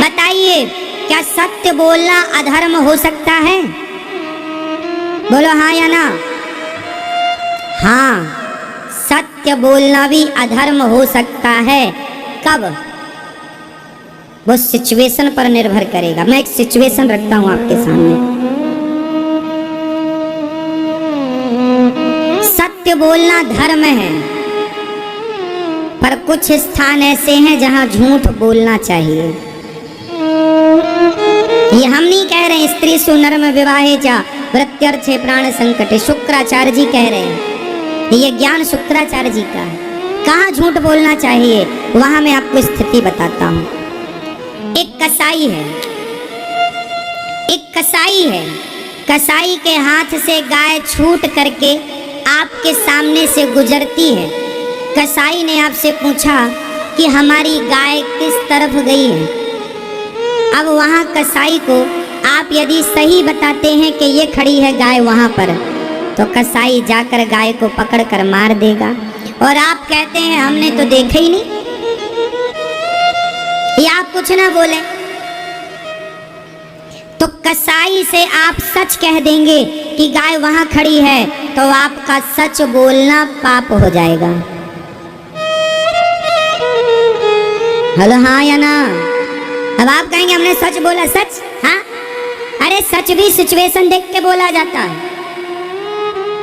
बताइए, क्या सत्य बोलना अधर्म हो सकता है? बोलो हाँ या ना। हाँ, सत्य बोलना भी अधर्म हो सकता है। कब? वो सिचुएशन पर निर्भर करेगा। मैं एक सिचुएशन रखता हूं आपके सामने। सत्य बोलना धर्म है, पर कुछ स्थान ऐसे हैं जहां झूठ बोलना चाहिए। ये हम नहीं कह रहे, स्त्री सु नर्म विवाहे चा वृत्यर्थे प्राण संकटे, शुक्राचार्य जी कह रहे हैं। ये ज्ञान शुक्राचार्य जी का है। कहाँ झूठ बोलना चाहिए, वहां मैं आपको स्थिति बताता हूं। एक कसाई है, एक कसाई है। कसाई के हाथ से गाय छूट करके आपके सामने से गुजरती है। कसाई ने आपसे पूछा कि हमारी गाय किस तरफ गई है। अब वहां कसाई को आप यदि सही बताते हैं कि ये खड़ी है गाय वहां पर, तो कसाई जाकर गाय को पकड़कर मार देगा। और आप कहते हैं हमने तो देखा ही नहीं, या आप कुछ ना बोले, तो कसाई से आप सच कह देंगे कि गाय वहां खड़ी है, तो आपका सच बोलना पाप हो जाएगा। हेलो हाँ या ना। अब आप कहेंगे हमने सच बोला। सच? हाँ, अरे सच भी सिचुएशन देख के बोला जाता है।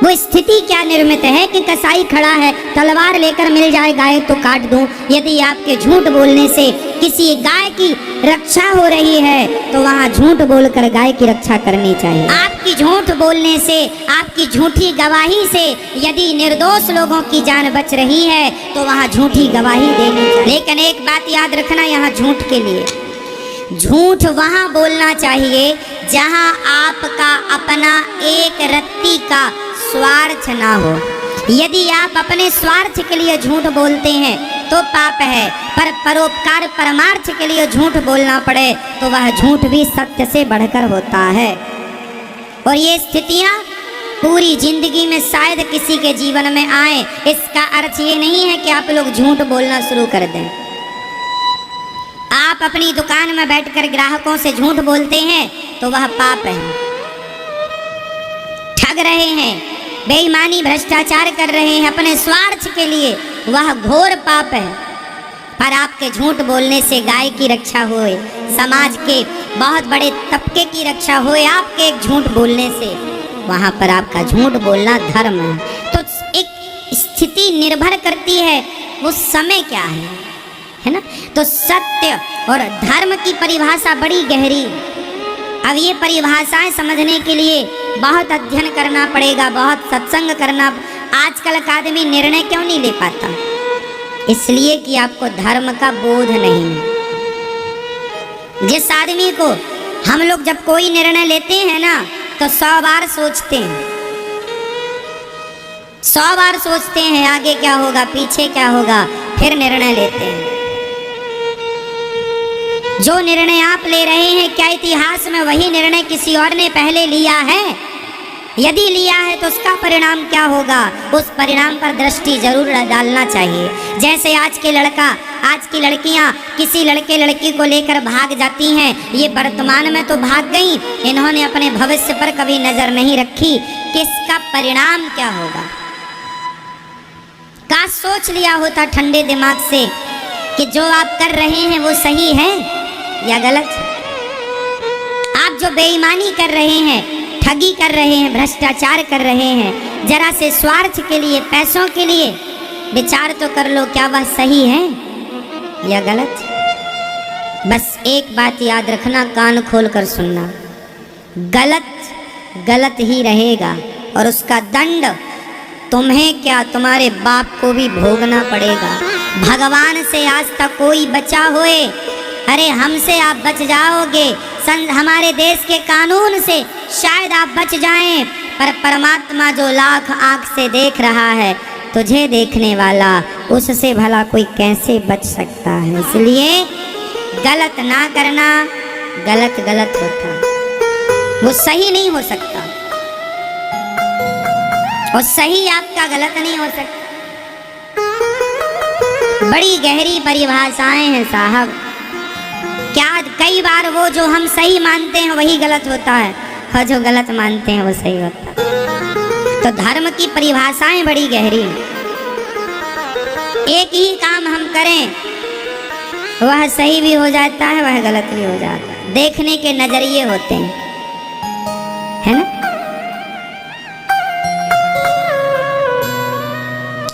वो स्थिति क्या निर्मित है कि कसाई खड़ा है, तलवार लेकर मिल जाए गाय तो काट दूं। यदि आपके झूठ बोलने से किसी गाय की रक्षा हो रही है, तो वहां झूठ बोलकर गाय की रक्षा करनी चाहिए। आपकी झूठ बोलने से, आपकी झूठी गवाही से यदि निर्दोष लोगों की जान बच रही है, तो वहां झूठी गवाही देनी चाहिए। लेकिन एक बात याद रखना, यहाँ झूठ के लिए झूठ वहां बोलना चाहिए जहां आपका अपना एक रत्ती का स्वार्थ ना हो। यदि आप अपने स्वार्थ के लिए झूठ बोलते हैं तो पाप है, पर परोपकार परमार्थ के लिए झूठ बोलना पड़े तो वह झूठ भी सत्य से बढ़कर होता है। और ये स्थितियां पूरी जिंदगी में शायद किसी के जीवन में आए। इसका अर्थ ये नहीं है कि आप लोग झूठ बोलना शुरू कर दें। आप अपनी दुकान में बैठकर ग्राहकों से झूठ बोलते हैं तो वह पाप है। ठग रहे हैं, बेईमानी भ्रष्टाचार कर रहे हैं अपने स्वार्थ के लिए, वह घोर पाप है। पर आपके झूठ बोलने से गाय की रक्षा होए, समाज के बहुत बड़े तबके की रक्षा होए आपके एक झूठ बोलने से, वहां पर आपका झूठ बोलना धर्म है। तो एक स्थिति निर्भर करती है वो समय क्या है ना। तो सत्य और धर्म की परिभाषा बड़ी गहरी। अब ये परिभाषाएं समझने के लिए बहुत अध्ययन करना पड़ेगा, बहुत सत्संग करना। आजकल का आदमी निर्णय क्यों नहीं ले पाता? इसलिए कि आपको धर्म का बोध नहीं। जिस आदमी को हम लोग जब कोई निर्णय लेते हैं ना, तो 100 बार सोचते हैं, 100 बार सोचते हैं आगे क्या होगा, पीछे क्या होगा, फिर निर्णय लेते हैं। जो निर्णय आप ले रहे हैं, क्या इतिहास में वही निर्णय किसी और ने पहले लिया है? यदि लिया है तो उसका परिणाम क्या होगा, उस परिणाम पर दृष्टि जरूर डालना चाहिए। जैसे आज के लड़का, आज की लड़कियां किसी लड़के लड़की को लेकर भाग जाती हैं, ये वर्तमान में तो भाग गई, इन्होंने अपने भविष्य पर कभी नजर नहीं रखी कि इसका परिणाम क्या होगा। काश सोच लिया होता ठंडे दिमाग से कि जो आप कर रहे हैं वो सही है या गलत है। आप जो बेईमानी कर रहे हैं, ठगी कर रहे हैं, भ्रष्टाचार कर रहे हैं, जरा से स्वार्थ के लिए, पैसों के लिए विचार तो कर लो, क्या वह सही है या गलत। बस एक बात याद रखना, कान खोल कर सुनना, गलत गलत ही रहेगा और उसका दंड तुम्हें क्या, तुम्हारे बाप को भी भोगना पड़ेगा। भगवान से आज तक कोई बचा होए, अरे हमसे आप बच जाओगे, हमारे देश के कानून से शायद आप बच जाएं, पर परमात्मा जो लाख आंख से देख रहा है, तुझे देखने वाला, उससे भला कोई कैसे बच सकता है। इसलिए गलत ना करना, गलत गलत होता, वो सही नहीं हो सकता, और सही आपका गलत नहीं हो सकता। बड़ी गहरी परिभाषाएं हैं साहब। क्या कई बार वो जो हम सही मानते हैं वही गलत होता है, और जो गलत मानते हैं वो सही होता है। तो धर्म की परिभाषाएं बड़ी गहरी हैं। एक ही काम हम करें, वह सही भी हो जाता है, वह गलत भी हो जाता है। देखने के नजरिए होते हैं, है ना।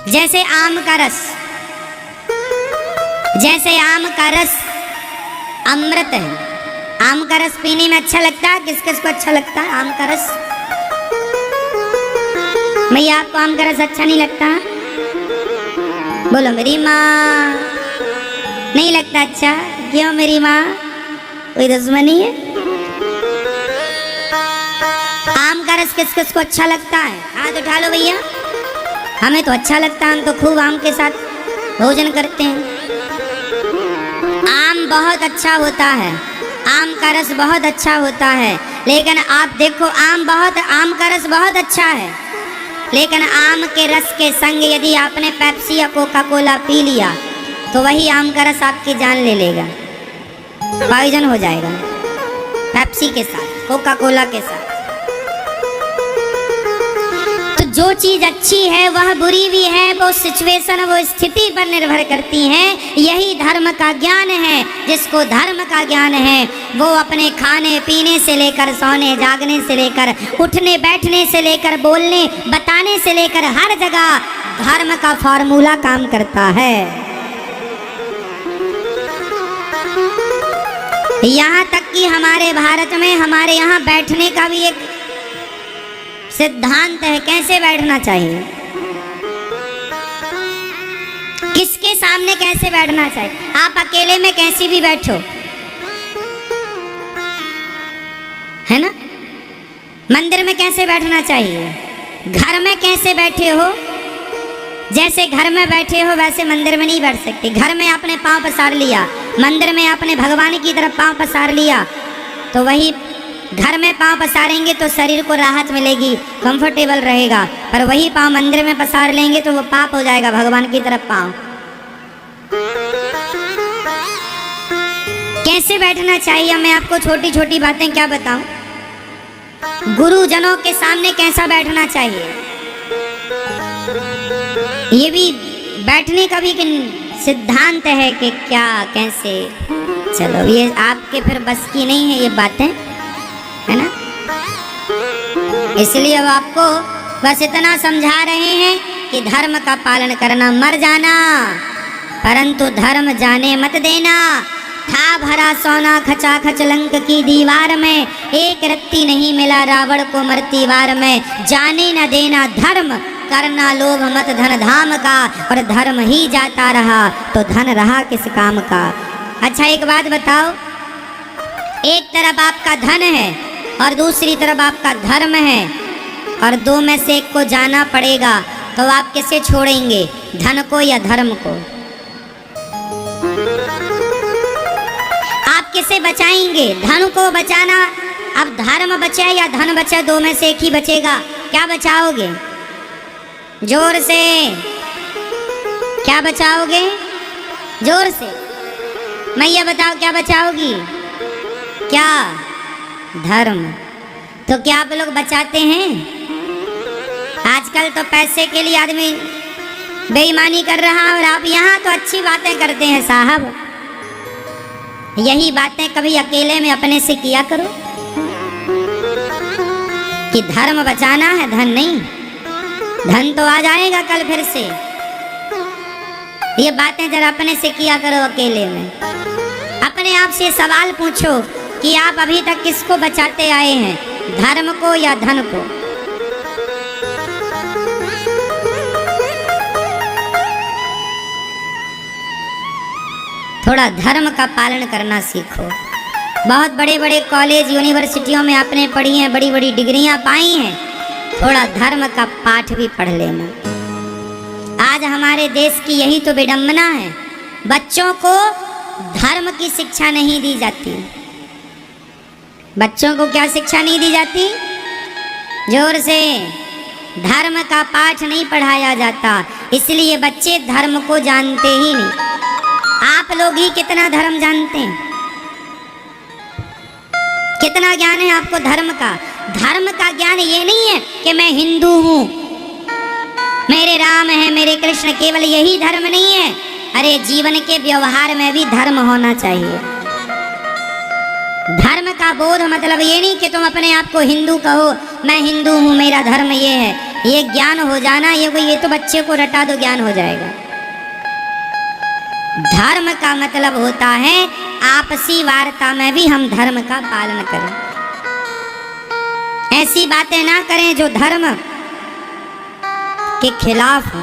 जैसे आम का रस, जैसे आम का रस अमृत है। आम का रस पीने में अच्छा लगता है, किस किस को अच्छा लगता है आम का रस? भैया आपको आम का रस अच्छा नहीं लगता? बोलो मेरी माँ नहीं लगता अच्छा। क्यों मेरी माँ, कोई दुश्मनी है? आम का रस किस किस को अच्छा लगता है? हाथ उठा लो भैया। हमें तो अच्छा लगता है, हम तो खूब आम के साथ भोजन करते हैं। आम बहुत अच्छा होता है, आम का रस बहुत अच्छा होता है, लेकिन आप देखो आम का रस बहुत अच्छा है, लेकिन आम के रस के संग यदि आपने पेप्सी या कोका कोला पी लिया तो वही आम का रस आपकी जान ले लेगा, पॉइजन हो जाएगा। पेप्सी के साथ, कोका कोला के साथ। तो जो चीज अच्छी है वह बुरी भी है, वो सिचुएशन, वो स्थिति पर निर्भर करती है। यही धर्म का ज्ञान है। जिसको धर्म का ज्ञान है वो अपने खाने पीने से लेकर सोने जागने से लेकर उठने बैठने से लेकर बोलने बताने से लेकर हर जगह धर्म का फॉर्मूला काम करता है। यहाँ तक कि हमारे भारत में हमारे यहाँ बैठने का भी एक सिद्धांत है, कैसे बैठना चाहिए, किसके सामने कैसे बैठना चाहिए। आप अकेले में कैसे भी बैठो, है ना। मंदिर में कैसे बैठना चाहिए, घर में कैसे बैठे हो, जैसे घर में बैठे हो वैसे मंदिर में नहीं बैठ सकते। घर में आपने पांव पसार लिया, मंदिर में आपने भगवान की तरफ पांव पसार लिया, तो वही घर में पांव पसारेंगे तो शरीर को राहत मिलेगी, कंफर्टेबल रहेगा। पर वही पांव मंदिर में पसार लेंगे तो वो पाप हो जाएगा भगवान की तरफ पांव। कैसे बैठना चाहिए, मैं आपको छोटी छोटी बातें क्या बताऊं। गुरुजनों के सामने कैसा बैठना चाहिए, ये भी बैठने का भी सिद्धांत है कि क्या कैसे। चलो ये आपके फिर बस की नहीं है ये बातें, है ना। इसलिए अब आपको बस इतना समझा रहे हैं कि धर्म का पालन करना, मर जाना परंतु धर्म जाने मत देना। था भरा सोना खचा खच लंक की दीवार में, एक रत्ती नहीं मिला रावण को मरती वार में। जाने न देना धर्म, करना लोभ मत धन धाम का, और धर्म ही जाता रहा तो धन रहा किस काम का। अच्छा एक बात बताओ, एक तरफ आपका धन है और दूसरी तरफ आपका धर्म है, और दो में से एक को जाना पड़ेगा, तो आप किसे छोड़ेंगे, धन को या धर्म को? आप किसे बचाएंगे, धन को बचाना। अब धर्म बचे या धन बचे, दो में से एक ही बचेगा, क्या बचाओगे? जोर से क्या बचाओगे, जोर से मैया बताओ क्या बचाओगी? क्या? धर्म। तो क्या आप लोग बचाते हैं? आजकल तो पैसे के लिए आदमी बेईमानी कर रहा है, और आप यहाँ तो अच्छी बातें करते हैं साहब। यही बातें कभी अकेले में अपने से किया करो कि धर्म बचाना है, धन नहीं। धन तो आ जाएगा कल फिर से। ये बातें जरा अपने से किया करो अकेले में। अपने आप से सवाल पूछो कि आप अभी तक किसको बचाते आए हैं, धर्म को या धन को? थोड़ा धर्म का पालन करना सीखो। बहुत बड़े बड़े कॉलेज यूनिवर्सिटियों में आपने पढ़ी हैं, बड़ी बड़ी डिग्रियां पाई हैं, थोड़ा धर्म का पाठ भी पढ़ लेना। आज हमारे देश की यही तो विडंबना है, बच्चों को धर्म की शिक्षा नहीं दी जाती। बच्चों को क्या शिक्षा नहीं दी जाती? जोर से, धर्म का पाठ नहीं पढ़ाया जाता, इसलिए बच्चे धर्म को जानते ही नहीं। आप लोग ही कितना धर्म जानते हैं? कितना ज्ञान है आपको धर्म का? धर्म का ज्ञान ये नहीं है कि मैं हिंदू हूं, मेरे राम है, मेरे कृष्ण, केवल यही धर्म नहीं है। अरे जीवन के व्यवहार में भी धर्म होना चाहिए। धर्म का बोध मतलब ये नहीं कि तुम अपने आप को हिंदू कहो, मैं हिंदू हूं, मेरा धर्म ये है। ये ज्ञान हो जाना, ये तो बच्चे को रटा दो, ज्ञान हो जाएगा। धर्म का मतलब होता है आपसी वार्ता में भी हम धर्म का पालन करें। ऐसी बातें ना करें जो धर्म के खिलाफ हो।